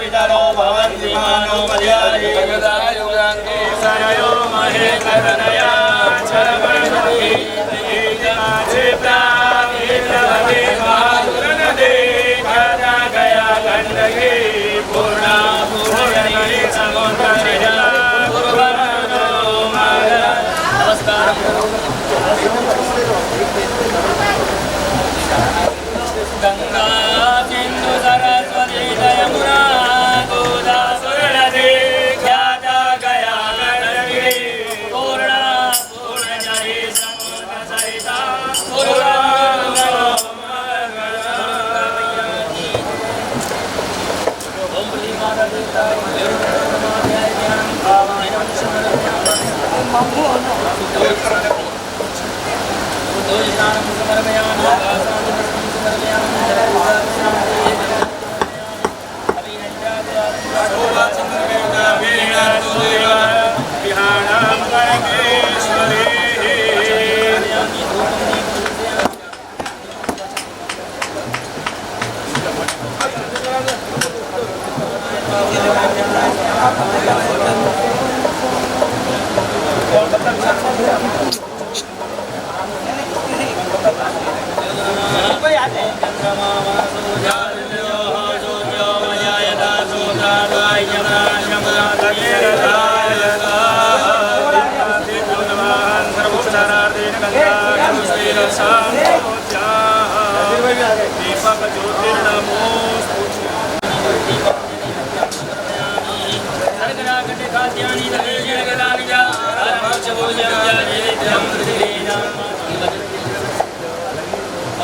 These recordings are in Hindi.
पितरो भवन्ति मानो मर्यादे युगान्ते सनयो महे करुणया चरमणि जनाचे प्राप्ति प्रभवे महासुरनदे गदा गया गंडगे पूर्णा पूर्णये समुद्रया पूर्वनो माया नमस्कार गंगा सिंधु सरस्वती यमुना गोदावरी ख्याता गया गंडगी पूर्णा पूर्णजले समुद्र सरिता पूर्वनो ओम श्री माता पिता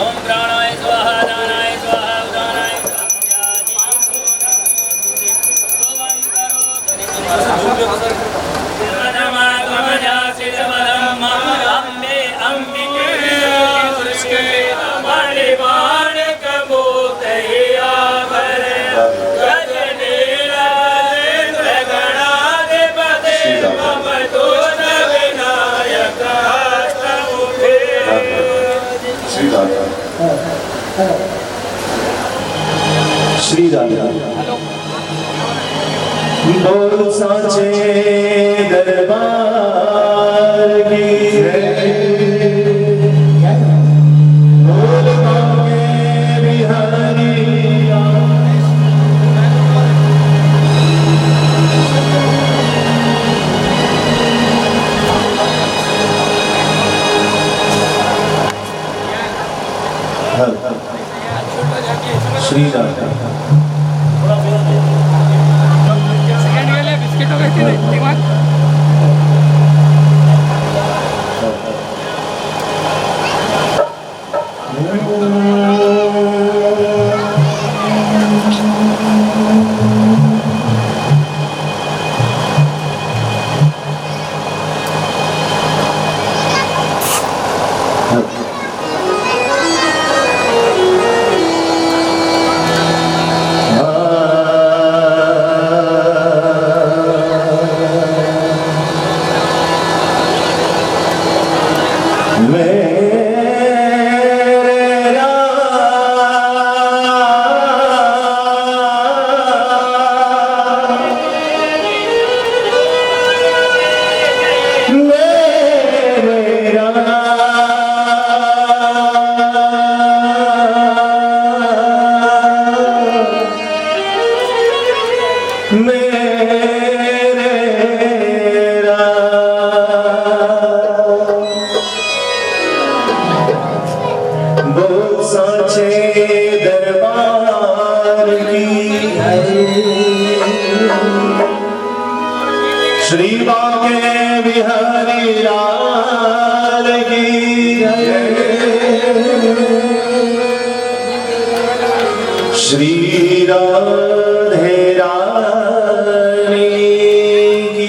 ओम प्राणाय स्वाहा दानाय स्वाहा उदानाय अम्बे अंबिके पुरुषके मणिबाण कबूतैया भर गजने राजेंद्र गणाधिपते मम दोन विनायक हस्तमुखे श्री राधा बोल साचे दरबार की बोल काके बिहारी श्री राधा श्री बाके बिहारी लाल की श्री राधे रानी की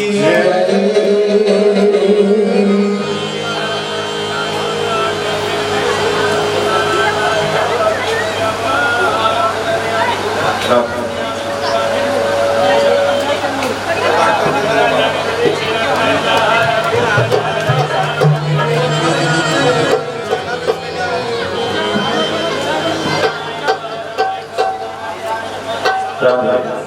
राम राम।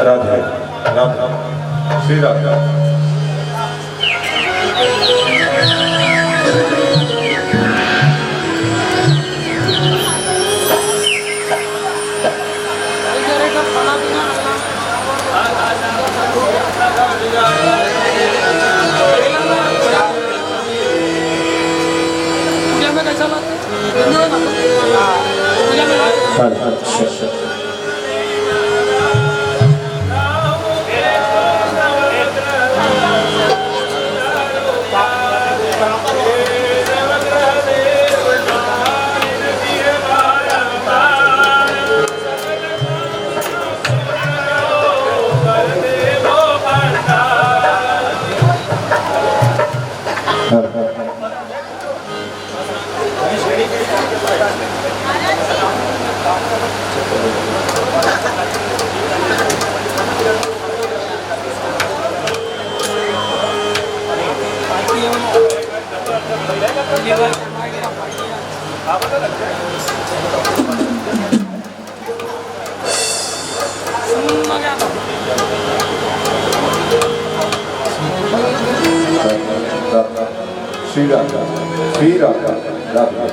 राधे राधे श्री राधे। श्री राधा श्री राधा राधा।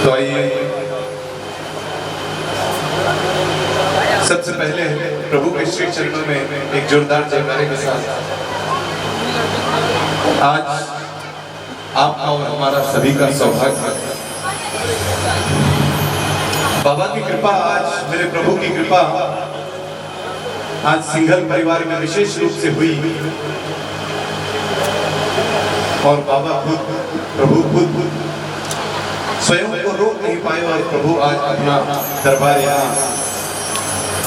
तो आइए सबसे पहले प्रभु के श्री चरणों में एक जोरदार जयकारे के साथ आज आपका और हमारा सभी का सौभाग्य है। बाबा की कृपा, आज मेरे प्रभु की कृपा आज सिंघल परिवार में विशेष रूप से हुई और बाबा खुद प्रभु खुद स्वयं को रोक नहीं पाए और प्रभु आज अपना दरबार यहाँ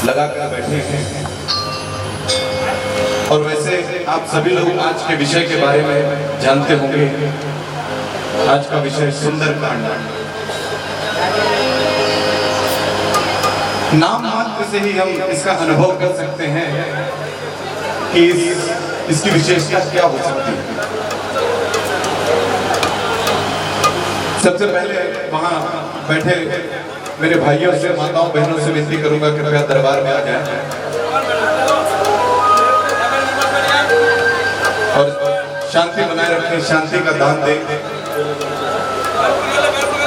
लगा कर बैठे हैं। और वैसे आप सभी लोग आज के विषय के बारे में जानते होंगे। आज का विषय सुंदरकांड। नाम मात्र से ही हम इसका अनुभव कर सकते हैं कि इसकी विशेषता क्या हो सकती है। सबसे पहले वहां बैठे मेरे भाइयों से, माताओं, बहनों से विनती करूंगा कृपया दरबार में आ जाएं और शांति बनाए रखें, शांति का दान दें।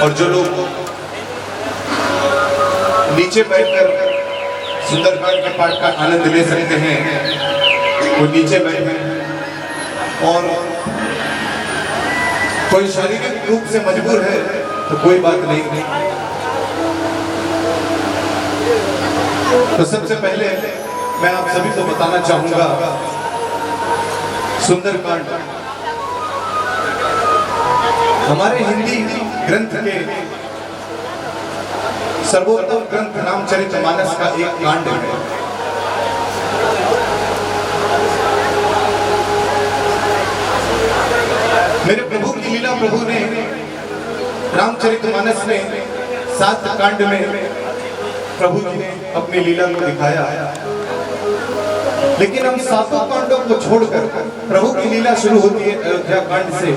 और जो लोग नीचे बैठकर सुंदरकांड के पाठ का आनंद ले सकते हैं वो नीचे बैठे। और कोई शारीरिक रूप से मजबूर है तो कोई बात नहीं। तो सबसे पहले मैं आप सभी को बताना चाहूंगा सुंदरकांड हमारे हिंदी ग्रंथ के सर्वोत्तम ग्रंथ रामचरितमानस का एक कांड है। मेरे प्रभु की लीला प्रभु ने रामचरितमानस में 7 कांड में प्रभु जी ने अपनी लीला को दिखाया। लेकिन हम 7 कांडों को छोड़कर प्रभु की लीला शुरू होती है अयोध्या कांड से,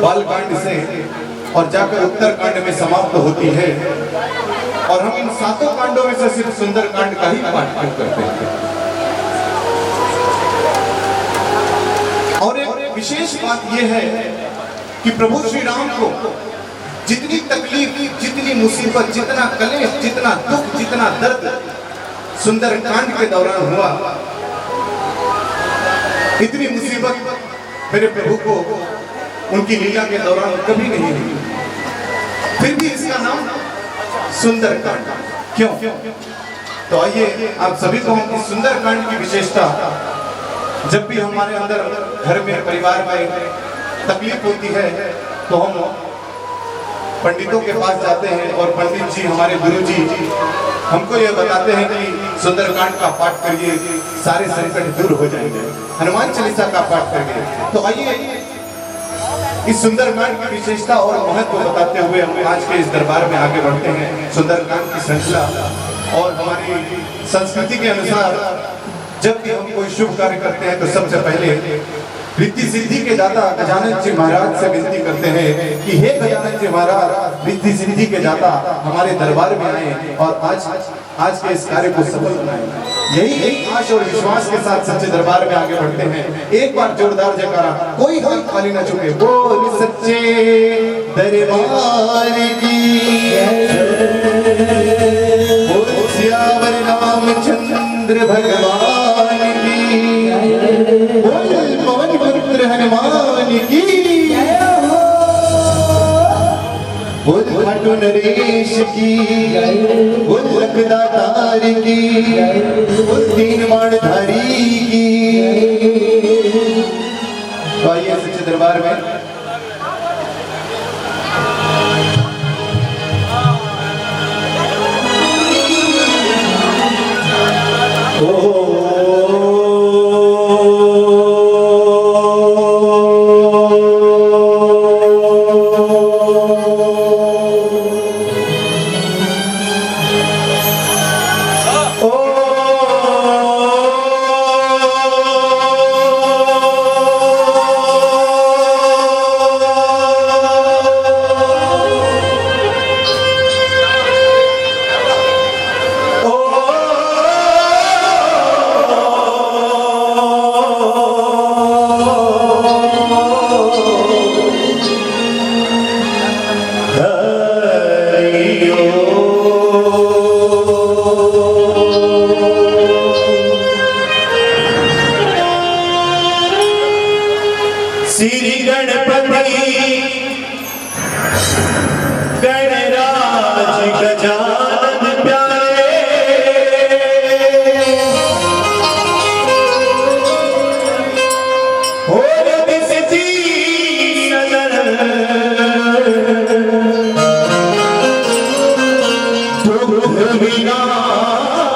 बाल कांड से और जाकर उत्तर कांड में समाप्त होती है। और हम इन 7 कांडों में से सिर्फ सुंदर कांड का ही पाठ क्यों करते हैं। और एक विशेष बात यह है कि प्रभु श्री राम को जितनी तकलीफ, जितनी मुसीबत, जितना कलेश, जितना दुख, जितना दर्द सुंदर कांड के दौरान हुआ, इतनी मुसीबत मेरे प्रभु को उनकी लीला के दौरान कभी नहीं हुई। फिर भी इसका नाम सुंदर कांड क्यों? तो आइए आप सभी को हम इस सुंदर कांड की विशेषता, जब भी हमारे अंदर घर में परिवार में तकलीफ होती है तो हम पंडितों के पास जाते हैं और पंडित जी, हमारे गुरु जी हमको ये बताते हैं कि सुंदरकांड का पाठ करिए, सारे संकट दूर हो जाएंगे, हनुमान चालीसा का पाठ करिए। तो आइए इस सुंदरकांड की विशेषता और महत्व बताते हुए हम आज के इस दरबार में आगे बढ़ते हैं। सुंदरकांड की श्रृंखला और हमारी संस्कृति के अनुसार जब भी हम कोई शुभ कार्य करते हैं तो सबसे पहले रिद्धि सिद्धि के दाता गजानन जी महाराज से विनती करते हैं कि हे गजानन जी महाराज, रिद्धि सिद्धि के दाता हमारे दरबार में आए और आज के इस कार्य को सफल बनाए। यही एक आश और विश्वास के साथ सच्चे दरबार में आगे बढ़ते हैं। एक बार जोरदार जयकारा, कोई हाथ खाली ना चुके। बोल सच्चे दरबार की, बोल सियावर रामचंद्र भगवान की, बोल पवन पुत्र हनुमान की, बोल खाटू नरेश की, बोल लखदातार की, बोल तीन माणधारी की। तो आइए सच्चे दरबार में श्री गणपति गणराज गजानन प्यारे, और दिसती सदन दुख विनाशन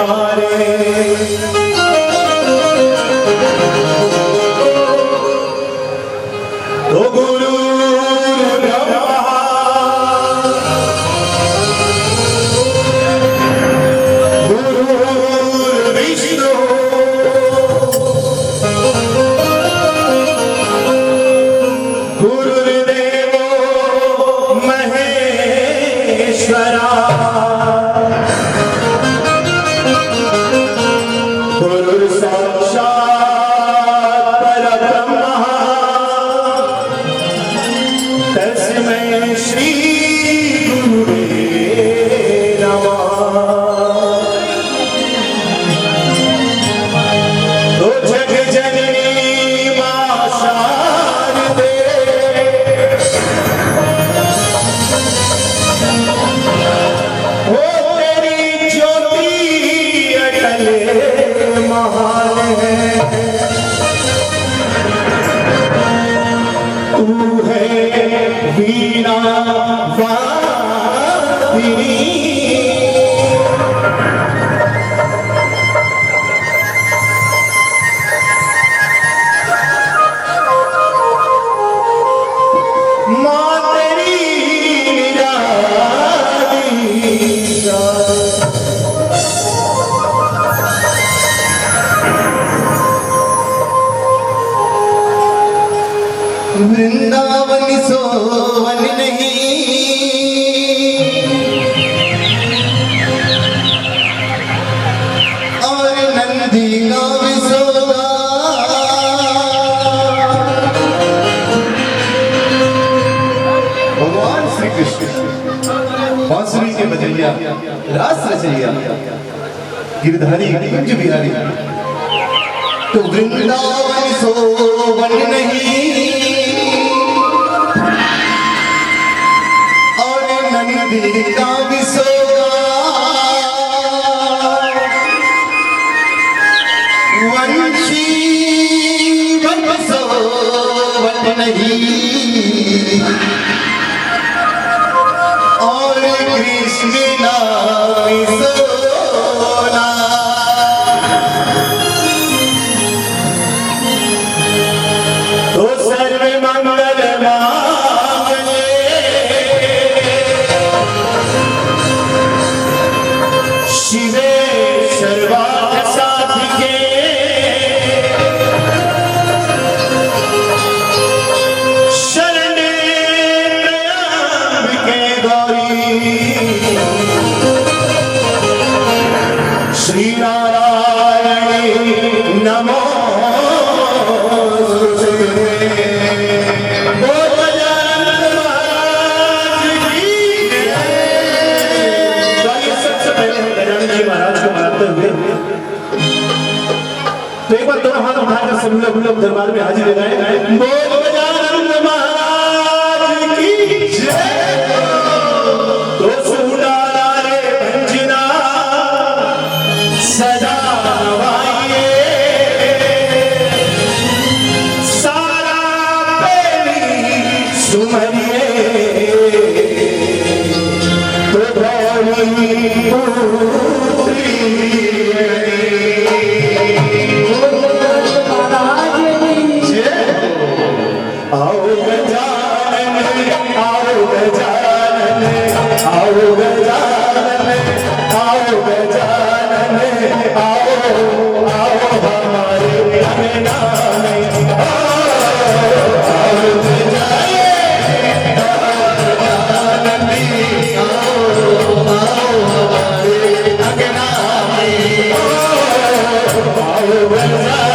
हारे। तो गुरु ब्रह्मा गुरु विष्णु गुरुदेवो महेश्वरा, गुरु साक्षात् परब्रह्म तस्मै श्री गुरुवे नमः। तो जग जननी मां शारदे, ओ तेरी ज्योति अटल महान है, तू है वीणा वादिनी, माँ तेरी निराली वृंदावन सोवन नहीं, और नंदी का विसोदा, भगवान श्री कृष्ण बांसुरी के बजैया, रास रचैया, गिरधारी कुंज बिहारी। तो वृंदावन सोवन नहीं, और नंदी का विसोदा, वंशी वन सोवन नहीं, और कृष्ण नाम सोना। तो सर्व मंगल मांगले श्री नारायण नमो तो एक बार दोनों हाथ उठाकर सब लोग दरबार में हाजिर लगाए। बोल गजानन महाराज की जय। तो सुडाला रे पंजना सदा नवाइए, सारा प्रेमी सुमरिए तो धौली आओ गजानन आओ गजानन आओ गजानन आओ गजानन आओ आओ हमारे अंगना में आओ गजानन आओ हमारे अंगना में आओ गजानन आओ गजानन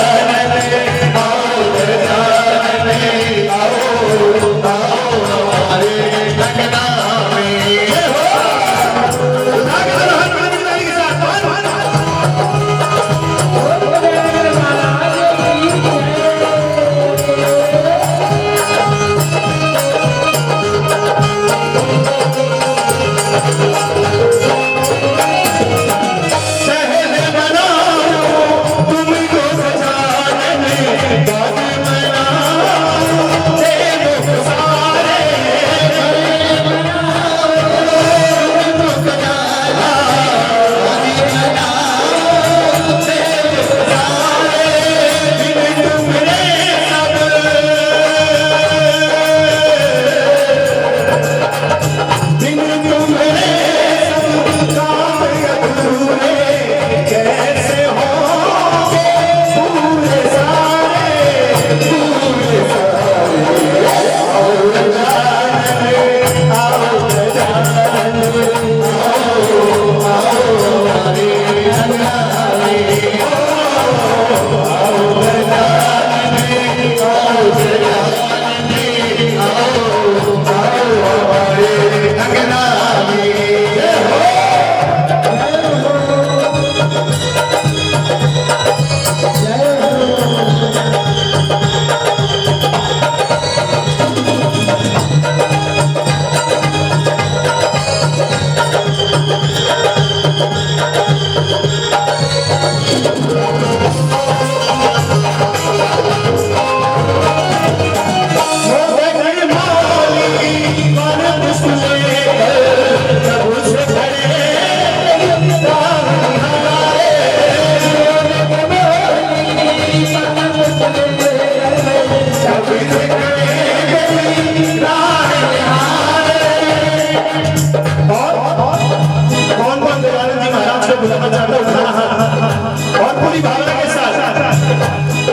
और पूरी भावना के साथ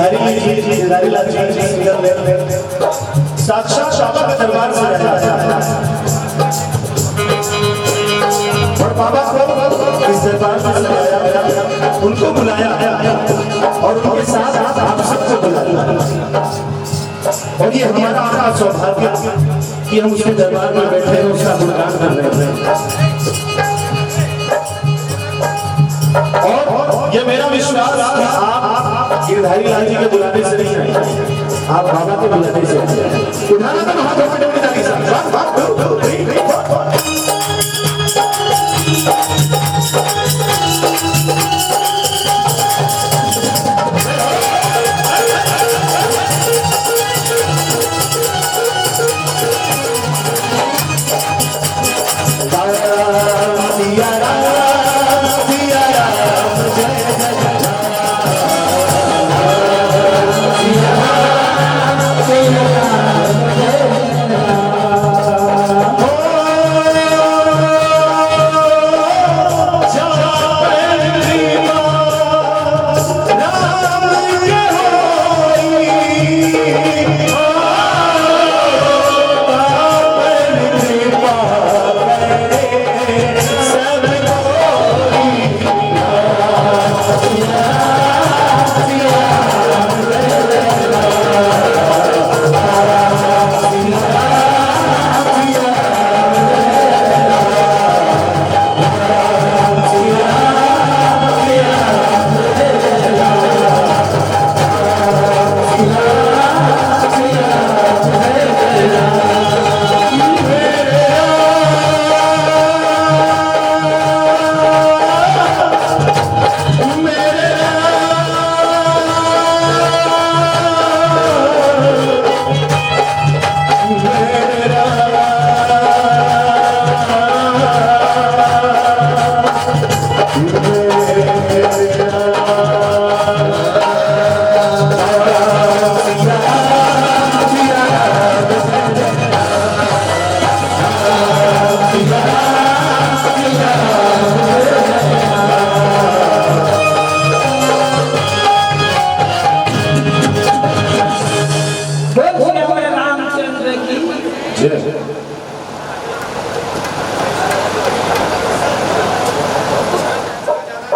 गिरधारी लाल जी साक्षात बाबा का दरबार सजाया और बाबा को इस दरबार में सजाया, उनको बुलाया और उनके साथ आप सबको बुलाया। और ये हमारा आपका सौभाग्य कि हम उसके दरबार में बैठे हैं, उसका गुणगान कर रहे हैं। और ये मेरा विश्वास आप गिरधारी लाल जी के बुलाने से नहीं आए, आप बाबा के बुलाने से आए। उठाना तो हाथों में डोली लगी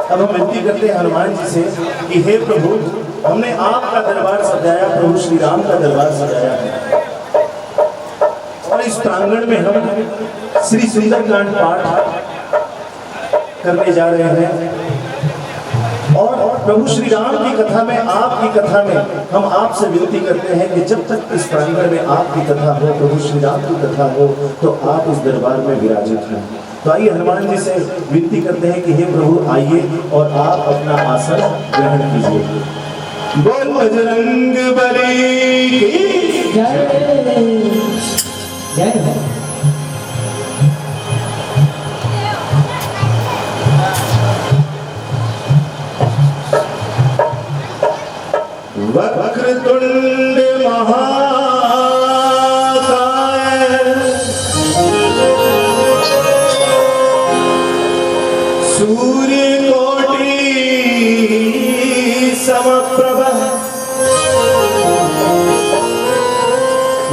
अब हम विनती करते हैं हनुमान जी से कि हे प्रभु, हमने आपका दरबार सजाया, प्रभु श्री राम का दरबार सजाया है और इस प्रांगण में हम श्री सुंदरकांड पाठ करने जा रहे हैं और प्रभु श्री राम की कथा में, आपकी कथा में हम आपसे विनती करते हैं कि जब तक इस प्रांगण में आपकी कथा हो, प्रभु श्री राम की कथा हो, तो आप इस दरबार में विराजित हैं। तो आइए हनुमान जी से विनती करते हैं कि हे प्रभु आइए और आप अपना आसन ग्रहण कीजिए। बोल बजरंग बली की जय। वक्रतुंड महाकाय सूर्यकोटि समप्रभ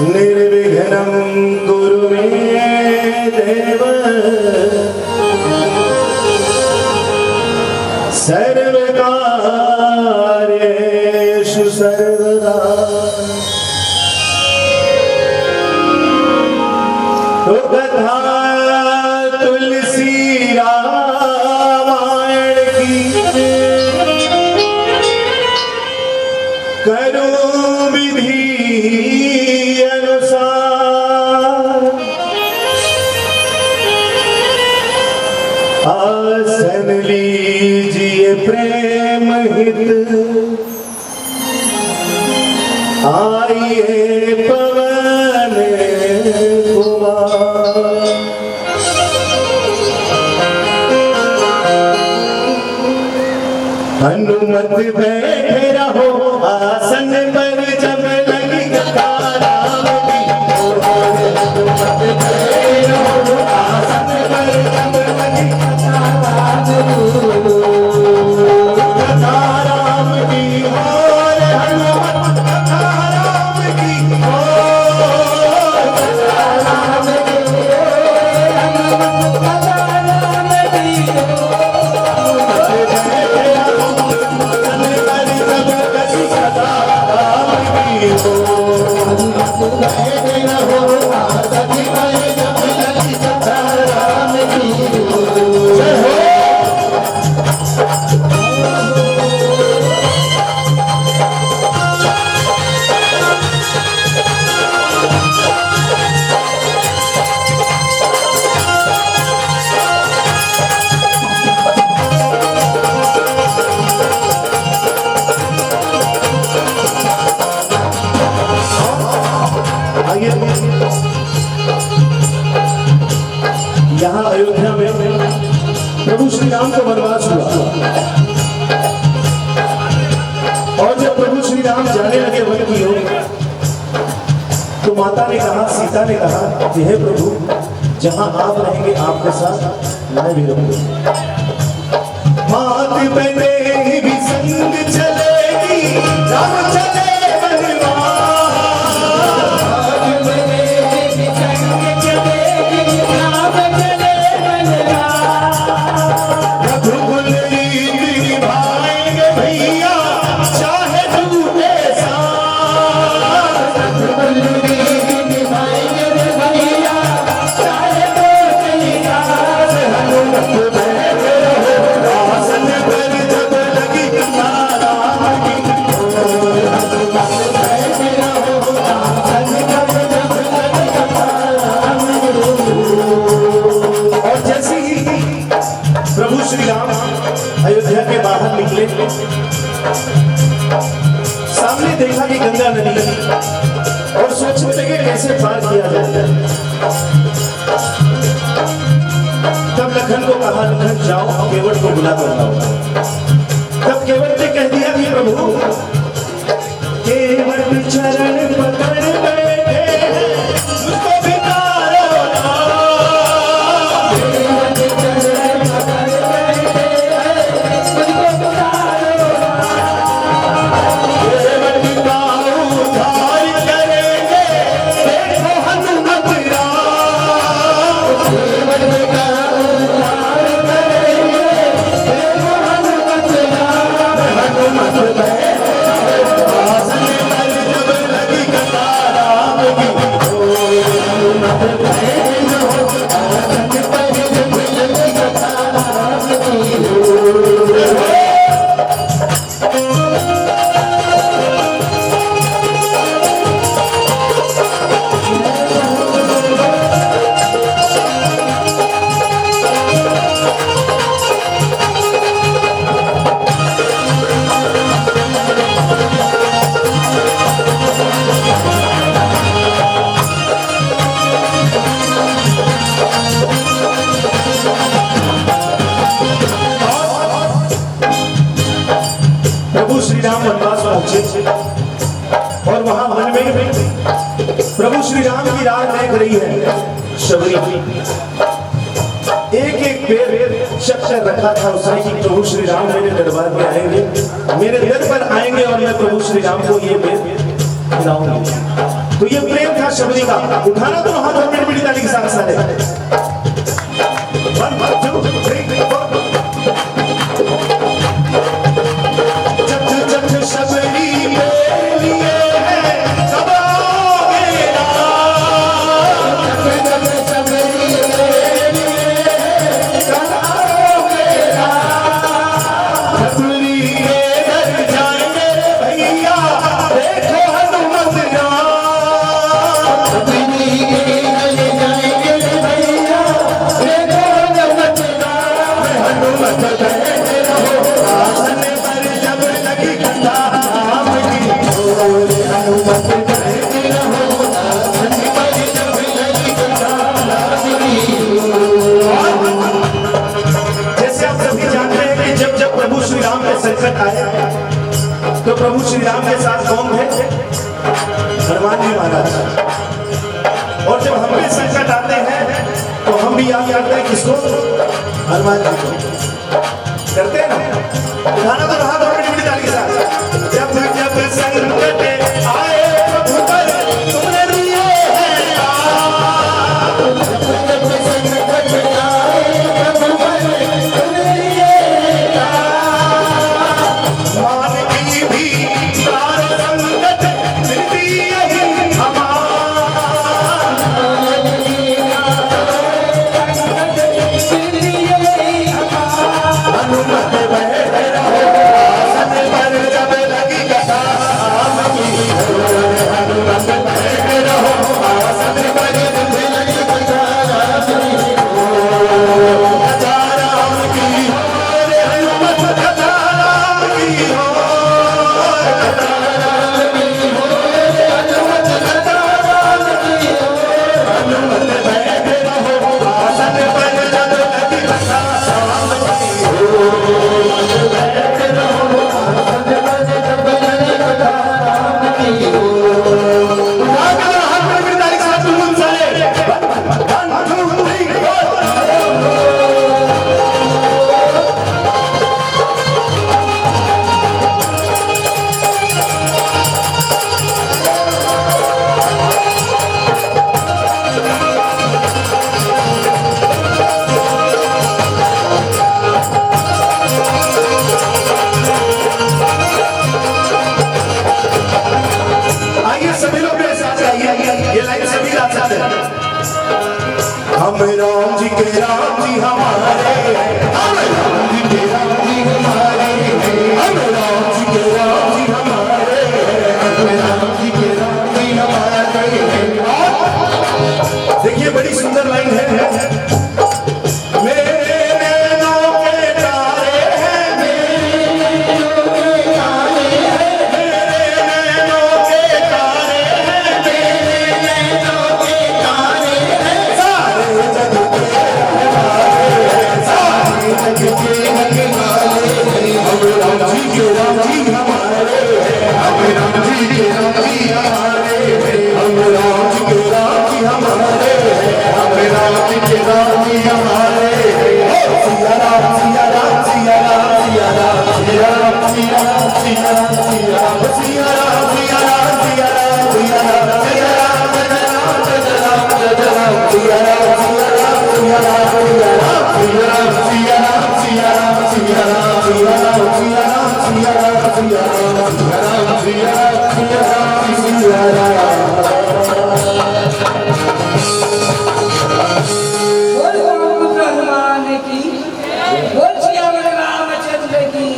निर्विघ्नं कुरु मे देव सर्वकार्येषु सर्वदा। तो कथा तुलसी रामायण की करूं विधि अनुसार, आसन लीजिए प्रेम हित, आइए पवन कुमार। हनुमत बैठे रहो आसन पर जब लगी कथा राम की। हनुमत बैठे रहो आसन पर जब लगी कथा राम की। कथा राम की हो। यहाँ अयोध्या में प्रभु श्री राम को वनवास हुआ और जब प्रभु श्री राम जाने लगे वन की ओर तो माता ने कहा, सीता ने कहा कि हे प्रभु, जहां आप रहेंगे आपके साथ मैं भी रहूंगा। मात बने भी संग चलेगी, राम चले अयोध्या के बाहर निकले, सामने देखा कि गंगा नदी और सोचने लगे कैसे पार किया जाए। तब लखन को कहा, लखन जाओ केवट को बुला कर लाओ। तब केवट ने कह दिया कि प्रभु, केवट चरण पकड़ बैठे मुझको भिखारो ना। और वहां मन में प्रभु श्री राम की राह देख रही है शबरी। एक एक पैर शक्कर रखा था उसने कि प्रभु श्री राम मेरे दरबार में आएंगे, मेरे दर पर आएंगे और मैं प्रभु श्री राम को ये पैर खिलाऊंगी। तो ये प्रेम था शबरी का। उठाना तो हाथ और मेरी ताली के साथ सारे। 1 2 3 4 तो प्रभु श्री राम के साथ कौन थे? हनुमान जी महाराज। और जब हम भी संकट आते हैं तो हम भी याद करते हैं किसको? हनुमान जी को। करते हैं ना? उठाना तो हाथ और मेरी ताली के साथ। जब जब संकट आए प्रभु पर तुमने दिए हैं आप। जब संकट आए प्रभु पर तुमने दिए हैं मान की भी सार संकट मिलती यही हनुमत बैठे रहो आसन पर राम जी के राम जी हमारे, हम राम जी के राम जी हमारे, हम राम जी के राम जी हमारे, हम राम जी के राम जी हमारे। देखिए बड़ी सुंदर लाइन है, मेरे नैनों के तारे हैं, मेरे नैनों के तारे हैं, मेरे नैनों के तारे हैं, मेरे नैनों के तारे हैं, सारे जग के रखवाले, सारे जग के रखवाले, हम राम जी के राम जी हमारे, हम राम जी के राम जी हमारे, हम राम जी के राम जी हमारे, हम राम जी के राम जी हमारे। सिया राम सिया राम सिया राम सिया राम सिया राम सिया राम सिया राम सिया राम सिया राम सिया राम सिया राम सिया राम सिया राम जय राम जय राम सिया राम सिया राम सिया राम सिया राम सिया राम सिया राम सिया राम सिया राम सिया राम सिया राम सिया राम सिया राम सिया राम सिया राम सिया राम। बोल रामपुत्र हनुमान की, बोल सियावर रामचंद्र की।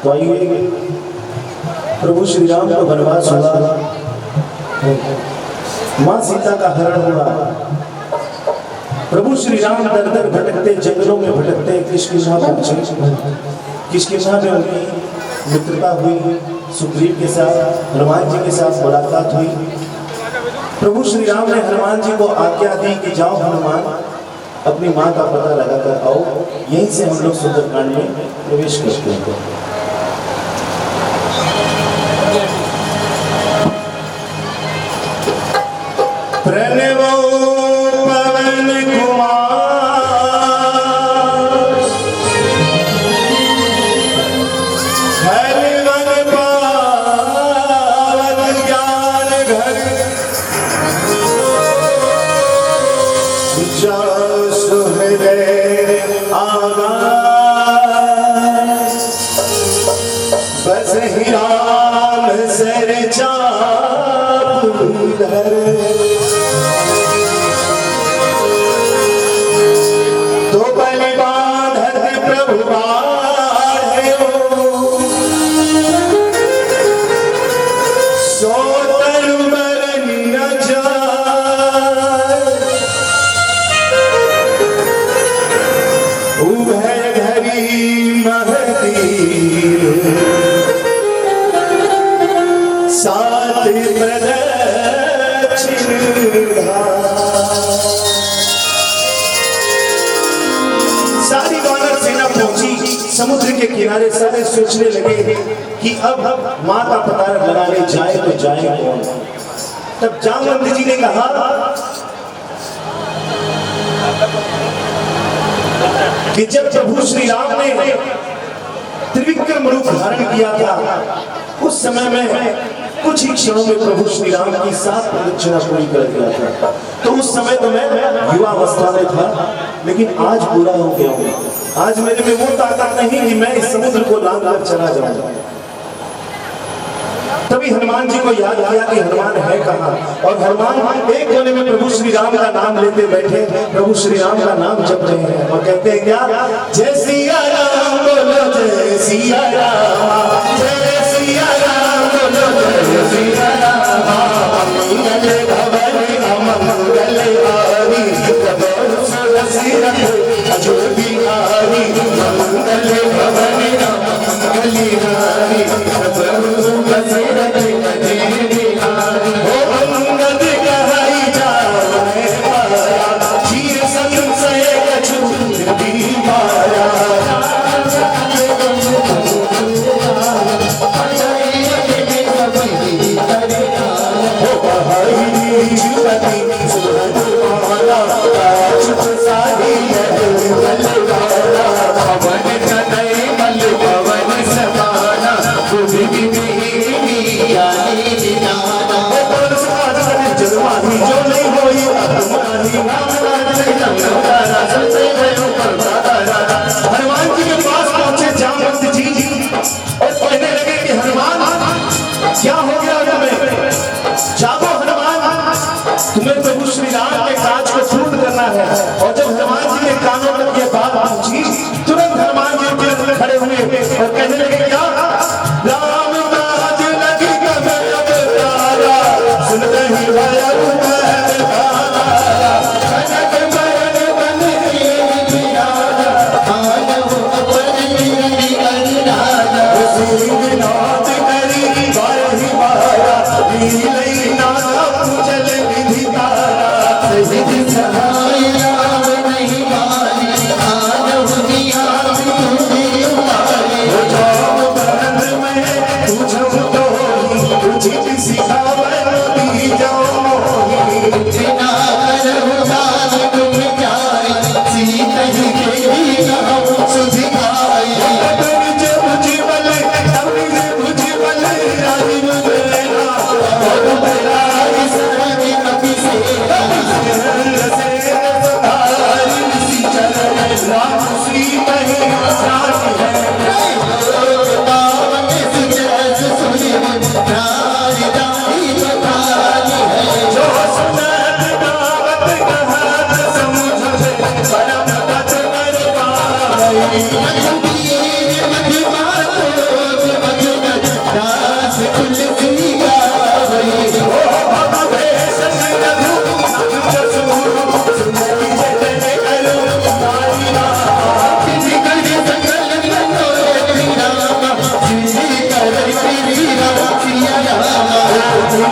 तो आइए प्रभु श्री राम का वनवास हुआ, मां सीता का हरण हुआ, प्रभु श्री राम दर दर भटकते जंगलों में भटकते किष्किंधा पहुंचे। किष्किंधा में उनकी मित्रता हुई, सुग्रीव के साथ हनुमान जी के साथ मुलाकात हुई। प्रभु श्री राम ने हनुमान जी को आज्ञा दी कि जाओ हनुमान अपनी मां का पता लगाकर आओ। यहीं से हम लोग सुंदरकांड में प्रवेश करते हैं। प्रणवो पवन कुमार हरिवन पावन ज्ञान घर सुहृदय आगाज बस ही राम सर चाप धर तो बलि बांधत प्रभु बाढ़ो सो तरु मरन न जाय उभय घरी महतीर सात प्रदक्षिण सारी वानर सेना पहुंची समुद्र के किनारे। सारे सोचने लगे कि अब मां का पता लगाने जाए तो जाए कौन। तब जामवंत जी ने कहा कि जब प्रभु श्री राम ने त्रिविक्रम रूप धारण किया था उस समय में कुछ ही क्षणों में प्रभु श्री राम की 7 प्रदक्षिणा पूरी कर दिया था। तो उस समय तो मैं युवा अवस्था में था, लेकिन आज पूरा हो गया हूँ। आज मेरे में वो ताकत नहीं कि मैं इस समुद्र को लांघ कर चला जाऊंगा। तभी हनुमान जी को याद किया कि हनुमान है कहाँ, और हनुमान एक कोने में प्रभु श्री राम का नाम लेते बैठे, प्रभु श्री राम का नाम जप रहे हैं और कहते हैं क्या, जय सिया राम बोलो जय सिया राम, जय सिया राम बोलो जय सिया राम। मंगल भवन अमंगल हारी अजोर बिहारी, मंगल भवन अमंगल हारी अंगद कहाई जाए पाया, चीर संशय कछु माया। हनुमान जी के पास पहुंचे जामवंत जी और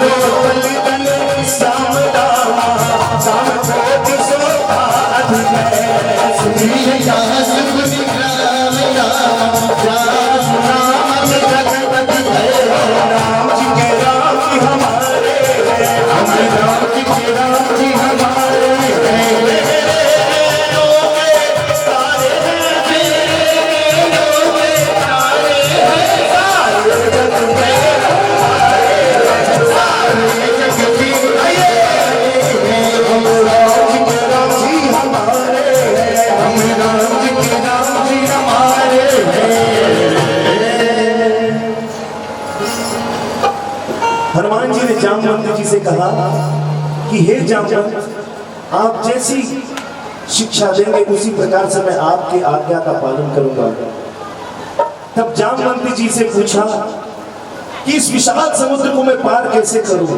पलटन श्याम दामा श्याम कोट सोभाध है सुनिए दास गुनि राम राम राम जगत है राम जी के राम जी हमारे हम राम जी के राम जी हमारे हनुमान जी ने जामवंत जी से कहा कि हे जामवंत, आप जैसी शिक्षा देंगे उसी प्रकार से मैं आपकी आज्ञा का पालन करूंगा। तब जामवंत जी से पूछा कि इस विशाल समुद्र को मैं पार कैसे करूं।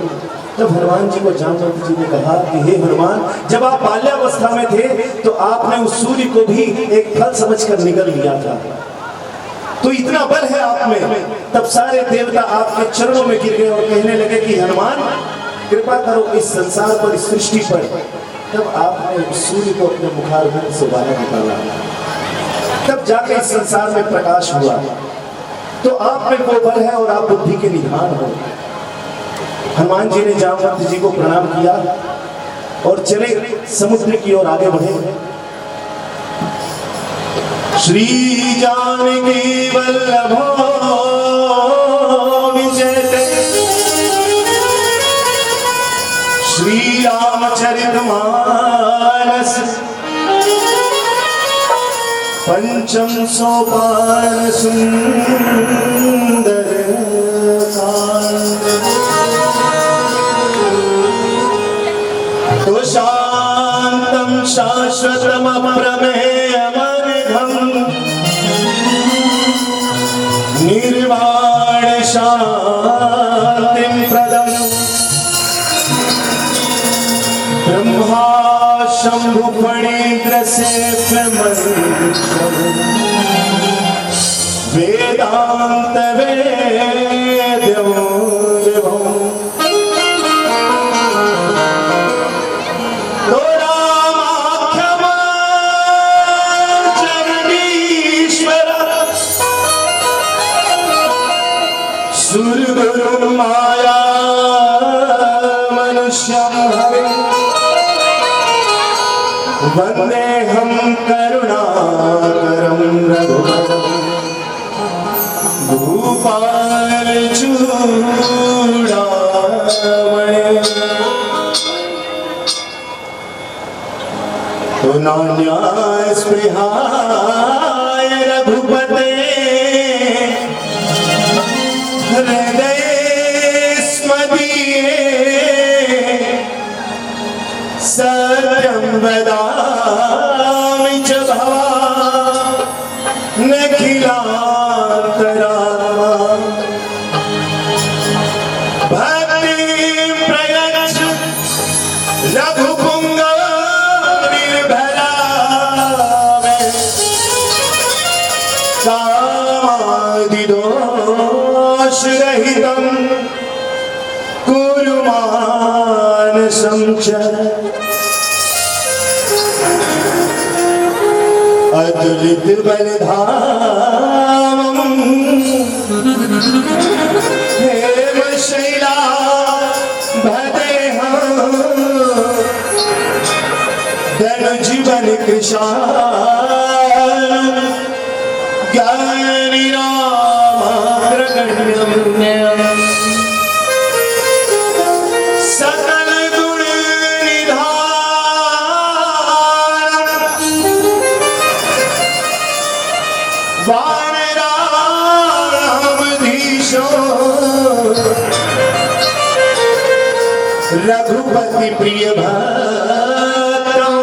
तब हनुमान जी को जामवंत जी ने कहा कि हे हनुमान, जब आप बाल्यावस्था में थे तो आपने उस सूर्य को भी एक फल समझकर निगल लिया था, तो इतना बल है आप में। तब सारे देवता आपके चरणों में गिर गए और कहने लगे कि हनुमान कृपा करो इस संसार पर, इस सृष्टि पर। तब आपने सूर्य को अपने मुखारविंद से बाहर निकाला, तब जाके इस संसार में प्रकाश हुआ। तो आप में वो बल है और आप बुद्धि के निधान हो। हनुमान जी ने जामवंत जी को प्रणाम किया और चले समुद्र की ओर आगे बढ़े। श्री जानकी वल्लभो विजयते श्री रामचरित मानस पंचम सोपान सुंदर तो शांतम शाश्वतम अप्रमेयमनिघम निर्वाण शांतिं प्रदम् ब्रह्मा शंभु फणीन्द्र से वेदांत वेद्यो विभुम् सुरगुरु माया मनुष्यं हरे वंदे हम करुणाकरं रघुवरं भूपाल चूड़ामणि। तो नान्याय स्पृहाय रघुपते हृदय स्मदीये सत्यं वदामि च भवानखिलान्तरात्मा भक्तिं प्रयच्छ रघुपुङ्गव निर्भरामे कामादिदोषरहितं कुरु मानसं च अतुलित बलधामं हेमशैला भदेहं धनुजीवन कृशानं ज्ञानिनामाग्रगण्यं सकल गुण निधानं वानराधीशो रघुपति प्रिय भक्तं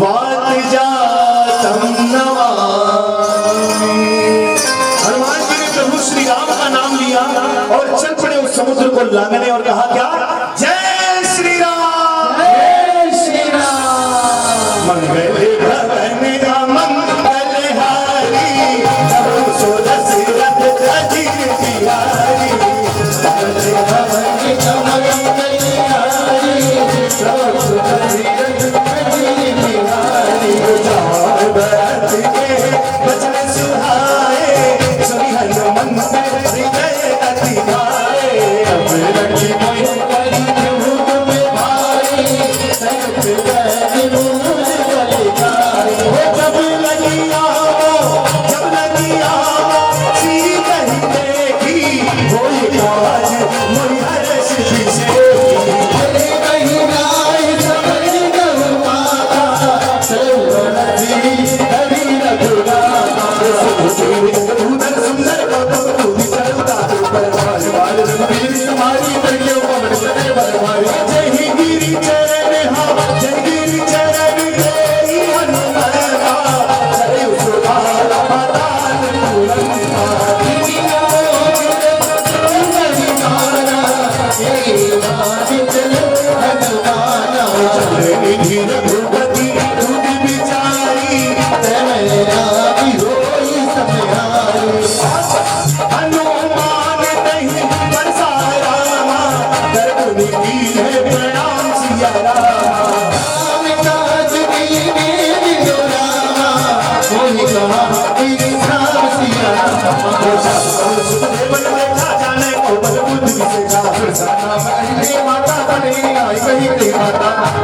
वात जातं नमामि। हनुमान जी ने प्रभु श्री राम का नाम लिया और चल पड़े उस समुद्र को लांघने और कहा क्या, जय श्री राम, जय श्री राम। मंगल भवन का मंगलहारी सब सो दशरथ अजीर बिहारी। मंगल भवन का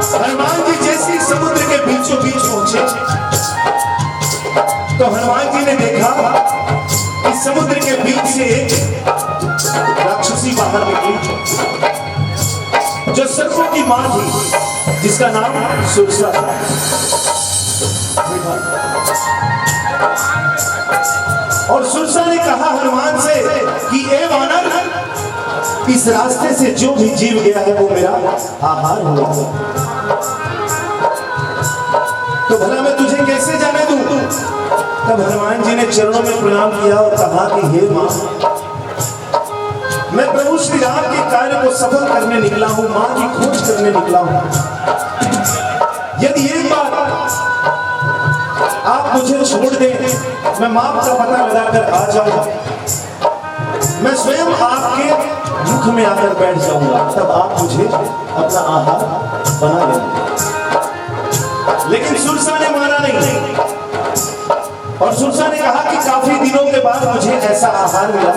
हनुमान जी जैसे समुद्र के बीचों बीच पहुंचे तो हनुमान जी ने देखा कि समुद्र के बीच से एक राक्षसी बाहर निकली जो सर्पों की मां थी, जिसका नाम सुरसा था। और सुरसा ने कहा हनुमान से कि ए वानर, इस रास्ते से जो भी जीव गया है वो मेरा आहार होगा, तो भला मैं तुझे कैसे जाने दूं? तब हनुमान जी ने चरणों में प्रणाम किया और कहा कि हे मां, मैं प्रभु श्री राम के कार्य को सफल करने निकला हूं, मां की खोज करने निकला हूं। यदि एक बार आप मुझे छोड़ दें, मैं मां का पता लगाकर आ जाऊंगा, मैं स्वयं आपके मुख में आकर बैठ जाऊंगा, तब आप मुझे अपना आहार बना लेंगे। लेकिन सुरसा ने माना नहीं और सुरसा ने कहा कि काफी दिनों के बाद मुझे ऐसा आहार मिला,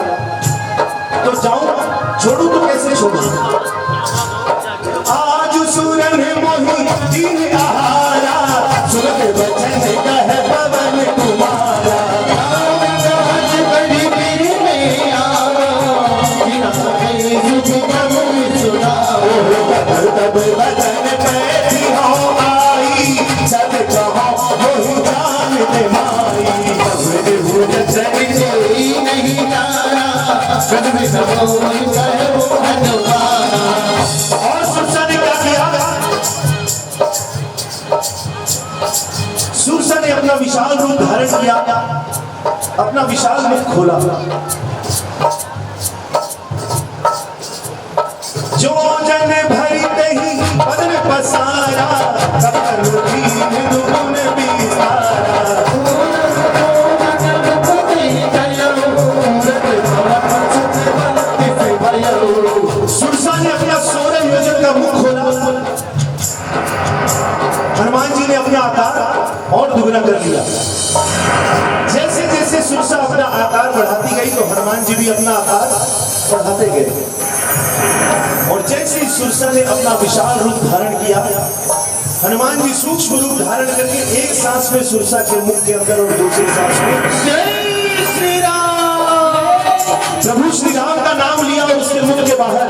तो जाऊं, छोड़ू तो कैसे छोड़ू? आज सूरन मोही दीन आहारा, सुरत बचन कह पवन कुमारा, आज बड़ी पीर में आवा, बिना कहीं जुग कबूल सुनाओ, तब बचन पैठी हो आई, सब कहो मोही जान दे माई, तब भूजन कोई नहीं जाना, और सुरसा ने क्या किया? सुरसा ने अपना विशाल रूप धारण किया, अपना विशाल मुख खोला, जो जन भरी कहीं बदन पसारा, सुरसा ने अपना 16 योजन का मुख खोला। हनुमान जी ने अपना आकार और दुगना कर दिया। जैसे जैसे सुरसा अपना आकार बढ़ाती गई तो हनुमान जी भी अपना आकार बढ़ाते गए, और जैसे ही सुरसा ने अपना विशाल रूप धारण किया, हनुमान जी सूक्ष्म रूप धारण करके एक सांस में सुरसा के मुख के अंदर और दूसरी सांस में जय श्री राम, प्रभु श्री राम का नाम लिया और उसके मुख के बाहर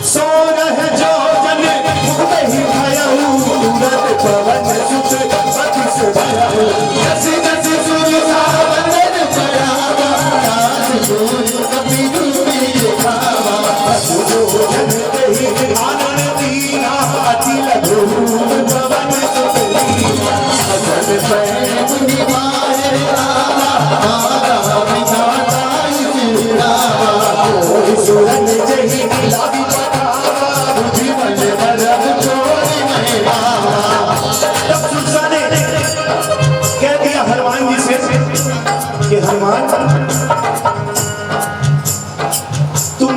सो रहे जो जन मुख ही भयहु, तुरंत पवन सुत पति से भयहु, जैसे जैसे सुरसा बंदन चढ़ावा, राज जोग कपि डूबी खावा, जो जन कहि आनंद दीना, अति लघु पवन सुत लीना, अजन पैर निभाए रामा, मारा विधाता सुरन जही लागी पठावा, बुद्धि मन बरद चोरी में बावा। तब सुरसा ने कह दिया हनुमान जी से कि हनुमान, तुम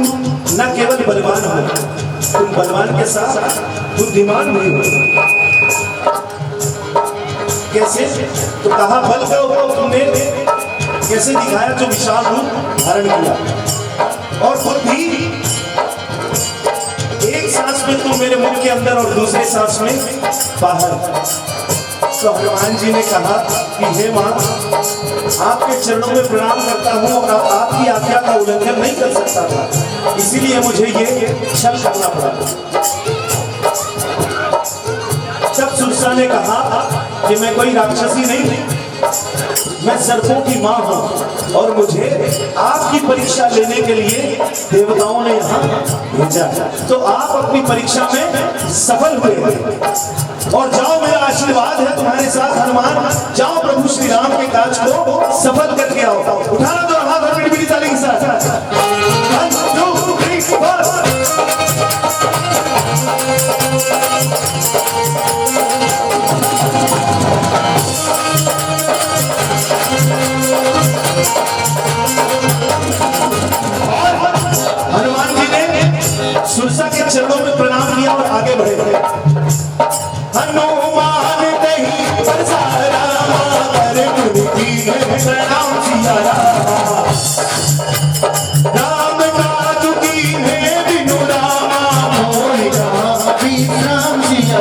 न केवल बलवान हो, तुम बलवान के साथ बुद्धिमान भी हो। कैसे? तो कहा बल का उपयोग तुमने कैसे दिखाया? जो विशाल रूप धारण किया, और बुद्धि एक सांस में तुम मेरे मुख के अंदर और दूसरे सांस में बाहर। तो हनुमान जी ने कहा कि हे मां, आपके चरणों में प्रणाम करता हूं और आपकी आज्ञा का उल्लंघन नहीं कर सकता था, इसीलिए मुझे ये छल करना पड़ा। तब सुरसा ने कहा कि मैं कोई राक्षसी नहीं, मैं सर्पों की मां हूं और मुझे आपकी परीक्षा लेने के लिए देवताओं ने यहाँ भेजा, तो आप अपनी परीक्षा में सफल हुए और जाओ, मेरा आशीर्वाद है तुम्हारे साथ हनुमान, जाओ प्रभु श्री राम के काज को सफल करके आओ। उठाना तो हाथ और मिली ताली के साथ। 1 2 3 4। हनुमान जी ने सुरसा के चरणों में प्रणाम किया और आगे बढ़े। हनुमान कहीं बरसारा, अरे मुनि कीन्हे प्रणाम सिया राम, काज कीन्हे बिनु रामा, मोहि राम सिया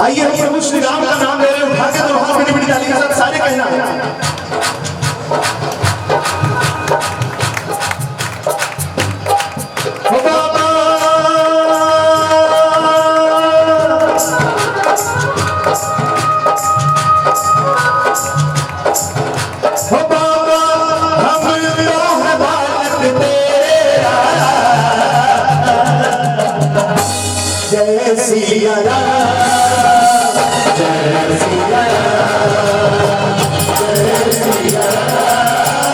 आइए हम प्रभु श्री राम का नाम ले रहे हैं, उठा के तो हाथ बड़ी बड़ी ताली के साथ सारे कहना जय सिया राम, जय सिया राम, जय सिया राम,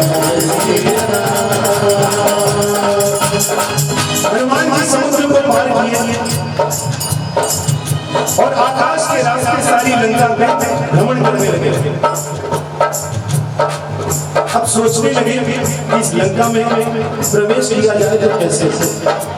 जय सिया राम। हनुमान जी समुद्र को पार किए और आकाश के रास्ते सारी लंका में भ्रमण करने लगे। अब सोचने लगे इस लंका में प्रवेश किया जाए तो कैसे।